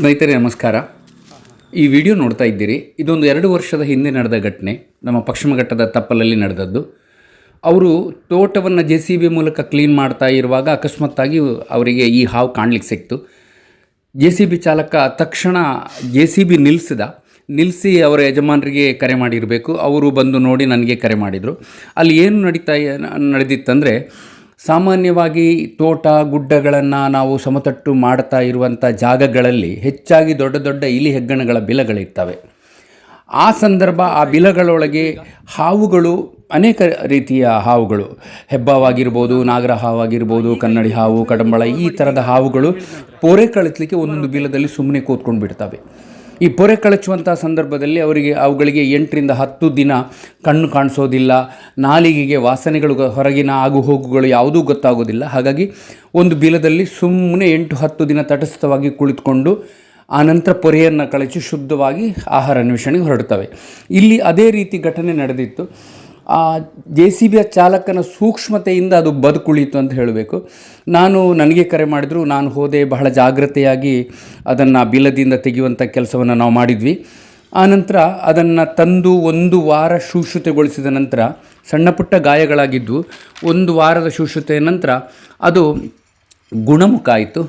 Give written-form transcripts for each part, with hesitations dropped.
ಸ್ನೇಹಿತರೆ ನಮಸ್ಕಾರ. ಈ ವಿಡಿಯೋ ನೋಡ್ತಾ ಇದ್ದೀರಿ. ಇದೊಂದು 2 ವರ್ಷದ ಹಿಂದೆ ನಡೆದ ಘಟನೆ. ನಮ್ಮ ಪಶ್ಚಿಮ ಘಟ್ಟದ ತಪ್ಪಲಲ್ಲಿ ನಡೆದದ್ದು. ಅವರು ತೋಟವನ್ನು JCB ಮೂಲಕ ಕ್ಲೀನ್ ಮಾಡ್ತಾ ಇರುವಾಗ ಅಕಸ್ಮಾತ್ತಾಗಿ ಅವರಿಗೆ ಈ ಹಾವು ಕಾಣಲಿಕ್ಕೆ ಸಿಕ್ತು. JCB ಚಾಲಕ ತಕ್ಷಣ JCB ನಿಲ್ಲಿಸಿ ಅವರ ಯಜಮಾನರಿಗೆ ಕರೆ ಮಾಡಿರಬೇಕು. ಅವರು ಬಂದು ನೋಡಿ ನನಗೆ ಕರೆ ಮಾಡಿದರು. ಅಲ್ಲಿ ಏನು ನಡೆದಿತ್ತಂದರೆ, ಸಾಮಾನ್ಯವಾಗಿ ತೋಟ ಗುಡ್ಡಗಳನ್ನು ನಾವು ಸಮತಟ್ಟು ಮಾಡ್ತಾ ಇರುವಂಥ ಜಾಗಗಳಲ್ಲಿ ಹೆಚ್ಚಾಗಿ ದೊಡ್ಡ ದೊಡ್ಡ ಇಲಿ ಹೆಗ್ಗಣಗಳ ಬಿಲಗಳಿರ್ತವೆ. ಆ ಸಂದರ್ಭ ಆ ಬಿಲಗಳೊಳಗೆ ಹಾವುಗಳು, ಅನೇಕ ರೀತಿಯ ಹಾವುಗಳು, ಹೆಬ್ಬಾವಾಗಿರ್ಬೋದು, ನಾಗರ ಹಾವಾಗಿರ್ಬೋದು, ಕನ್ನಡಿ ಹಾವು, ಕಡಂಬಳ, ಈ ಥರದ ಹಾವುಗಳು ಪೊರೆ ಕಳಿಸ್ಲಿಕ್ಕೆ ಒಂದೊಂದು ಬಿಲದಲ್ಲಿ ಸುಮ್ಮನೆ ಕೂತ್ಕೊಂಡು ಬಿಡ್ತವೆ. ಈ ಪೊರೆ ಕಳಚುವಂಥ ಸಂದರ್ಭದಲ್ಲಿ ಅವುಗಳಿಗೆ 8 ರಿಂದ 10 ದಿನ ಕಣ್ಣು ಕಾಣಿಸೋದಿಲ್ಲ, ನಾಲಿಗೆಗೆ ವಾಸನೆಗಳು, ಹೊರಗಿನ ಆಗು ಹೋಗುಗಳು ಯಾವುದೂ ಗೊತ್ತಾಗೋದಿಲ್ಲ. ಹಾಗಾಗಿ ಒಂದು ಬಿಲದಲ್ಲಿ ಸುಮ್ಮನೆ 8-10 ದಿನ ತಟಸ್ಥವಾಗಿ ಕುಳಿತುಕೊಂಡು ಆನಂತರ ಪೊರೆಯನ್ನು ಕಳಚಿ ಶುದ್ಧವಾಗಿ ಆಹಾರ ಅನ್ವೇಷಣೆಗೆ ಹೊರಡ್ತವೆ. ಇಲ್ಲಿ ಅದೇ ರೀತಿ ಘಟನೆ ನಡೆದಿತ್ತು. ಆ JCB ಚಾಲಕನ ಸೂಕ್ಷ್ಮತೆಯಿಂದ ಅದು ಬದುಕುಳಿಯಿತು ಅಂತ ಹೇಳಬೇಕು. ನನಗೆ ಕರೆ ಮಾಡಿದ್ರು, ನಾನು ಹೋದೆ. ಬಹಳ ಜಾಗ್ರತೆಯಾಗಿ ಅದನ್ನು ಬಿಲದಿಂದ ತೆಗೆಯುವಂಥ ಕೆಲಸವನ್ನು ನಾವು ಮಾಡಿದ್ವಿ. ಆನಂತರ ಅದನ್ನು ತಂದು 1 ವಾರ ಶುಶ್ರುತೆಗೊಳಿಸಿದ ನಂತರ, ಸಣ್ಣ ಪುಟ್ಟ ಗಾಯಗಳಾಗಿದ್ದು 1 ವಾರದ ಶುಶ್ರುತೆಯ ನಂತರ ಅದು ಗುಣಮುಖ ಆಯಿತು.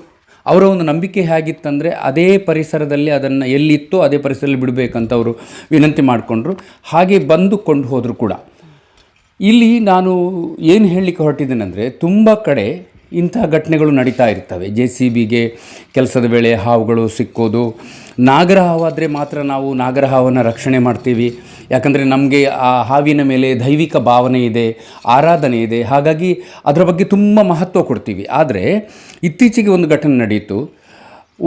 ಅವರ ಒಂದು ನಂಬಿಕೆ ಹೇಗಿತ್ತಂದರೆ, ಅದೇ ಪರಿಸರದಲ್ಲಿ ಅದನ್ನು ಎಲ್ಲಿತ್ತೋ ಅದೇ ಪರಿಸರದಲ್ಲಿ ಬಿಡಬೇಕಂತ ಅವರು ವಿನಂತಿ ಮಾಡಿಕೊಂಡ್ರು. ಹಾಗೆ ಬಂದು ಕೊಂಡು ಹೋದರು ಕೂಡ. ಇಲ್ಲಿ ನಾನು ಏನು ಹೇಳಲಿಕ್ಕೆ ಹೊರಟಿದ್ದೇನೆಂದರೆ, ತುಂಬ ಕಡೆ ಇಂಥ ಘಟನೆಗಳು ನಡೀತಾ ಇರ್ತವೆ. JCBಗೆ ಕೆಲಸದ ವೇಳೆ ಹಾವುಗಳು ಸಿಕ್ಕೋದು. ನಾಗರ ಹಾವಾದರೆ ಮಾತ್ರ ನಾವು ನಾಗರ ಹಾವನ್ನು ರಕ್ಷಣೆ ಮಾಡ್ತೀವಿ. ಯಾಕಂದರೆ ನಮಗೆ ಆ ಹಾವಿನ ಮೇಲೆ ದೈವಿಕ ಭಾವನೆ ಇದೆ, ಆರಾಧನೆ ಇದೆ. ಹಾಗಾಗಿ ಅದರ ಬಗ್ಗೆ ತುಂಬ ಮಹತ್ವ ಕೊಡ್ತೀವಿ. ಆದರೆ ಇತ್ತೀಚೆಗೆ ಒಂದು ಘಟನೆ ನಡೆಯಿತು.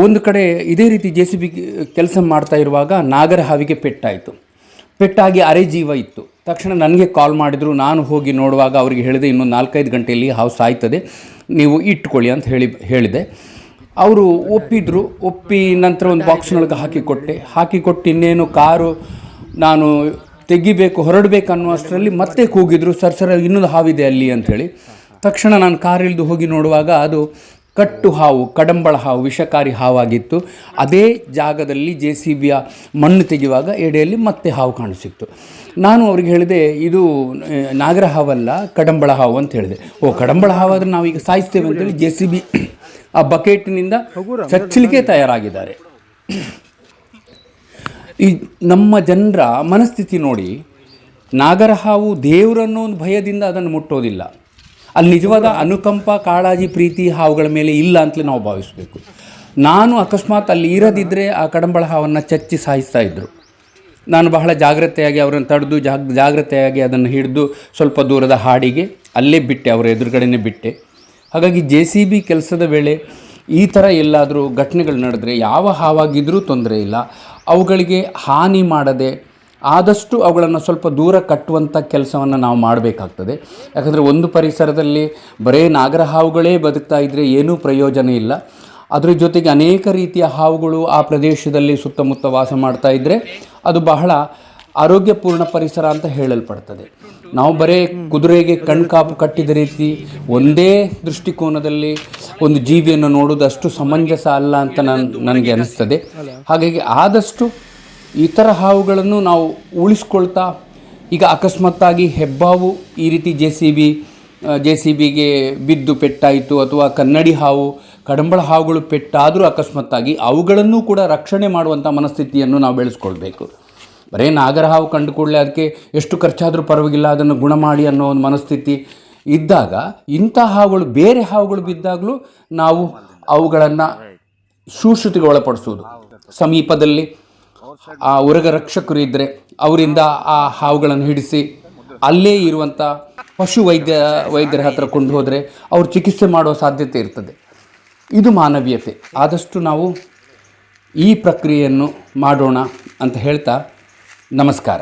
ಒಂದು ಕಡೆ ಇದೇ ರೀತಿ JCB ಕೆಲಸ ಮಾಡ್ತಾ ಇರುವಾಗ ನಾಗರ ಹಾವಿಗೆ ಪೆಟ್ಟಾಗಿ ಅರೆ ಜೀವ ಇತ್ತು. ತಕ್ಷಣ ನನಗೆ ಕಾಲ್ ಮಾಡಿದರು. ನಾನು ಹೋಗಿ ನೋಡುವಾಗ ಅವರಿಗೆ ಹೇಳಿದೆ, ಇನ್ನೊಂದು 4-5 ಗಂಟೆಯಲ್ಲಿ ಹಾವು ಸಾಯ್ತದೆ, ನೀವು ಇಟ್ಕೊಳ್ಳಿ ಅಂತ ಹೇಳಿದೆ. ಅವರು ಒಪ್ಪಿ ನಂತರ ಒಂದು ಬಾಕ್ಸ್ನೊಳಗೆ ಹಾಕಿಕೊಟ್ಟು ಇನ್ನೇನು ಕಾರು ನಾನು ಹೊರಡಬೇಕು ಅನ್ನುವಷ್ಟರಲ್ಲಿ ಮತ್ತೆ ಕೂಗಿದ್ರು, ಸರ್ ಇನ್ನೊಂದು ಹಾವಿದೆ ಅಲ್ಲಿ ಅಂಥೇಳಿ. ತಕ್ಷಣ ನಾನು ಕಾರ್ ಇಳಿದು ಹೋಗಿ ನೋಡುವಾಗ ಅದು ಕಟ್ಟು ಹಾವು, ಕಡಂಬಳ ಹಾವು, ವಿಷಕಾರಿ ಹಾವಾಗಿತ್ತು. ಅದೇ ಜಾಗದಲ್ಲಿ JCBಯ ಮಣ್ಣು ತೆಗೆಯುವಾಗ ಎಡೆಯಲ್ಲಿ ಮತ್ತೆ ಹಾವು ಕಾಣಿಸಿತ್ತು. ನಾನು ಅವ್ರಿಗೆ ಹೇಳಿದೆ, ಇದು ನಾಗರ ಹಾವಲ್ಲ, ಕಡಂಬಳ ಹಾವು ಅಂತ ಹೇಳಿದೆ. ಕಡಂಬಳ ಹಾವಾದರೆ ನಾವೀಗ ಸಾಯಿಸ್ತೇವೆ ಅಂತೇಳಿ JCB ಆ ಬಕೆಟ್ನಿಂದ ಚಚ್ಚಲಿಕ್ಕೆ ತಯಾರಾಗಿದ್ದಾರೆ. ಈ ನಮ್ಮ ಜನರ ಮನಸ್ಥಿತಿ ನೋಡಿ. ನಾಗರ ಹಾವು ದೇವರನ್ನೋ ಒಂದು ಭಯದಿಂದ ಅದನ್ನು ಮುಟ್ಟೋದಿಲ್ಲ. ಅಲ್ಲಿ ನಿಜವಾದ ಅನುಕಂಪ, ಕಾಳಜಿ, ಪ್ರೀತಿ ಹಾವುಗಳ ಮೇಲೆ ಇಲ್ಲ ಅಂತಲೇ ನಾವು ಭಾವಿಸಬೇಕು. ನಾನು ಅಕಸ್ಮಾತ್ ಅಲ್ಲಿ ಇರದಿದ್ದರೆ ಆ ಕಡಂಬಳ ಹಾವನ್ನು ಚಚ್ಚಿ ಸಾಯಿಸ್ತಾ ಇದ್ದರು. ನಾನು ಬಹಳ ಜಾಗ್ರತೆಯಾಗಿ ಅವರನ್ನು ತಡೆದು ಜಾಗ್ರತೆಯಾಗಿ ಅದನ್ನು ಹಿಡಿದು ಸ್ವಲ್ಪ ದೂರದ ಹಾಡಿಗೆ ಅಲ್ಲೇ ಬಿಟ್ಟೆ, ಅವರ ಎದುರುಗಡೆನೇ ಬಿಟ್ಟೆ. ಹಾಗಾಗಿ JCB ಕೆಲಸದ ವೇಳೆ ಈ ಥರ ಎಲ್ಲಾದರೂ ಘಟನೆಗಳು ನಡೆದರೆ ಯಾವ ಹಾವಾಗಿದ್ರೂ ತೊಂದರೆ ಇಲ್ಲ. ಅವುಗಳಿಗೆ ಹಾನಿ ಮಾಡದೆ ಆದಷ್ಟು ಅವುಗಳನ್ನು ಸ್ವಲ್ಪ ದೂರ ಕಟ್ಟುವಂಥ ಕೆಲಸವನ್ನು ನಾವು ಮಾಡಬೇಕಾಗ್ತದೆ. ಯಾಕಂದರೆ ಒಂದು ಪರಿಸರದಲ್ಲಿ ಬರೀ ನಾಗರ ಹಾವುಗಳೇ ಬದುಕ್ತಾ ಇದ್ದರೆ ಏನೂ ಪ್ರಯೋಜನ ಇಲ್ಲ. ಅದರ ಜೊತೆಗೆ ಅನೇಕ ರೀತಿಯ ಹಾವುಗಳು ಆ ಪ್ರದೇಶದಲ್ಲಿ ಸುತ್ತಮುತ್ತ ವಾಸ ಮಾಡ್ತಾ ಇದ್ದರೆ ಅದು ಬಹಳ ಆರೋಗ್ಯಪೂರ್ಣ ಪರಿಸರ ಅಂತ ಹೇಳಲ್ಪಡ್ತದೆ. ನಾವು ಬರೀ ಕುದುರೆಗೆ ಕಣ್ಕಾಪು ಕಟ್ಟಿದ ರೀತಿ ಒಂದೇ ದೃಷ್ಟಿಕೋನದಲ್ಲಿ ಒಂದು ಜೀವಿಯನ್ನು ನೋಡೋದು ಅಷ್ಟು ಸಮಂಜಸ ಅಲ್ಲ ಅಂತ ನನಗೆ ಅನಿಸ್ತದೆ. ಹಾಗಾಗಿ ಆದಷ್ಟು ಇತರ ಹಾವುಗಳನ್ನು ನಾವು ಉಳಿಸ್ಕೊಳ್ತಾ, ಈಗ ಅಕಸ್ಮಾತ್ತಾಗಿ ಹೆಬ್ಬಾವು ಈ ರೀತಿ JCBಗೆ ಬಿದ್ದು ಪೆಟ್ಟಾಯಿತು, ಅಥವಾ ಕನ್ನಡಿ ಹಾವು, ಕಡಂಬಳ ಹಾವುಗಳು ಪೆಟ್ಟಾದರೂ ಅಕಸ್ಮಾತ್ತಾಗಿ ಅವುಗಳನ್ನು ಕೂಡ ರಕ್ಷಣೆ ಮಾಡುವಂಥ ಮನಸ್ಥಿತಿಯನ್ನು ನಾವು ಬೆಳೆಸ್ಕೊಳ್ಬೇಕು. ಬರೀ ನಾಗರ ಹಾವು ಕಂಡು ಕೂಡಲೇ ಅದಕ್ಕೆ ಎಷ್ಟು ಖರ್ಚಾದರೂ ಪರವಾಗಿಲ್ಲ, ಅದನ್ನು ಗುಣ ಮಾಡಿ ಅನ್ನೋ ಒಂದು ಮನಸ್ಥಿತಿ ಇದ್ದಾಗ, ಇಂಥ ಹಾವುಗಳು, ಬೇರೆ ಹಾವುಗಳು ಬಿದ್ದಾಗಲೂ ನಾವು ಅವುಗಳನ್ನು ಶುಶ್ರುತಿಗೆ ಒಳಪಡಿಸುವುದು. ಸಮೀಪದಲ್ಲಿ ಆ ಉರಗ ರಕ್ಷಕರು ಇದ್ದರೆ ಅವರಿಂದ ಆ ಹಾವುಗಳನ್ನು ಹಿಡಿಸಿ ಅಲ್ಲೇ ಇರುವಂಥ ಪಶು ವೈದ್ಯರ ಹತ್ರ ಕೊಂಡು ಹೋದರೆ ಅವರು ಚಿಕಿತ್ಸೆ ಮಾಡುವ ಸಾಧ್ಯತೆ ಇರ್ತದೆ. ಇದು ಮಾನವೀಯತೆ. ಆದಷ್ಟು ನಾವು ಈ ಪ್ರಕ್ರಿಯೆಯನ್ನು ಮಾಡೋಣ ಅಂತ ಹೇಳ್ತಾ ನಮಸ್ಕಾರ.